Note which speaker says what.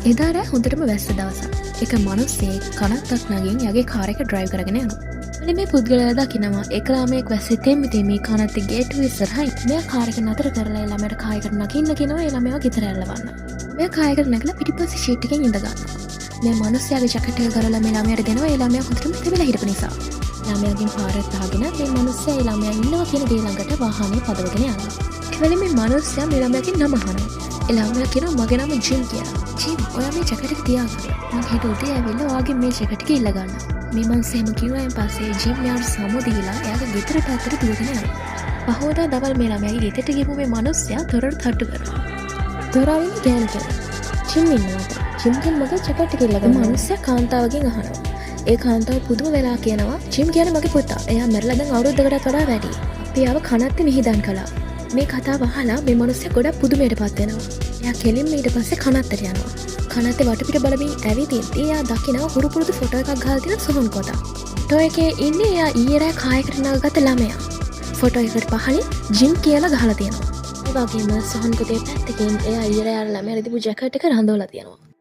Speaker 1: එදා රෑ හොඳටම වැස්ස දවසක්. එක මනුස්සයෙක් කනත්තක් නගින් යගේ කාර් එක ඩ්‍රයිව් කරගෙන යනවා. අනේ මේ පුද්ගලයා දකිනවා එක ළමයෙක් වැස්සේ තෙමි තෙමි කනත්තේ ගේට්ටුව ඉස්සරහින් මෙයා කාර් එක නතර කරලා ඒ ළමයාට කායකට නගින්න කියනවා ඒ ළමයාව ගෙදර ඇල්ලවන්න. මෙයා කායකට නැගලා පිටිපස්සේ ෂීට් එකෙන් ඉඳ ගන්නවා. මේ මනුස්සයාගේ ජැකට් එක ගරලා මේ ළමයාට දෙනවා ඒ ළමයා හොඳටම තෙමිලා හිටපු නිසා. ළමයාගෙන් පාරක් අහගෙන මේ මනුස්සයා ඒ ළමයා ඉන්නවා කියන ගේ ළඟට වාහනේ පදවගෙන යනවා. ඒ වෙලේ මේ මනුස්සයා මේ ළමයාගෙන් නම අහනවා. ඒ ළමයා කියනවා මගේ නම ජිම් කියලා. ජිම් ඔයා මේ ජැකට් එක තියාගන්න. මම හෙට උදේ ඇවිල්ලා ඔයාගේ මේ ජැකට් එක ඉල්ල ගන්නවා. මේ මනුස්සයා එහෙම කිව්වයින් පස්සේ ජිම් යාට සමු දීලා එයාගේ ගෙදර පැත්තට දුවගෙන යනවා. පහෝදා දවල් මේ ළමයාගේ ගෙදරට ගිහපු මේ මනුස්සයා දොරට තට්ටු කරනවා. දොර අරින්න ගෑනු කෙනෙක්. ජිම් ඉන්නවාද? ජිම්ගෙන් මගේ ජැකට් එක ඉල්ල ගන්න. මනුස්සයා කාන්තාවගෙන් අහනවා. ඒ කාන්තාව පුදුම වෙලා කියනවා ජිම් කියන්නේ මගේ පුතා. එයා මැරලා දැන් අවුරුද්දකටත් වඩා වැඩි. අපි ආව කනත්තේ මිහිදන් කළා. මේ කතාව අහලා මේ මනුස්සයා ගොඩක් පුදුමයටපත් වෙනවා. එයා කෙලින්ම ඊට පස්සේ කනත්තට යනවා. කනත්තේ වටපිට බලමින් ඇවිදින්දී එයා දකිනවා හුරු පුරුදු ෆොටෝ එකක් ගහලා තියෙන සොහොන් කොටක්. ෆොටෝ එකේ ඉන්නේ එයා ඊයේ රෑ කායකට නගගත්ත ළමයා. ෆොටෝ එකට පහලින් ජිම් කියලා ගහලා තියෙනවා. ඒ වගේම සොහොන් කොටේ පැත්තකින් එයා ඊයේ රෑ ළමයා රිදපු ජැකට් එක රඳවලා තියෙනවා.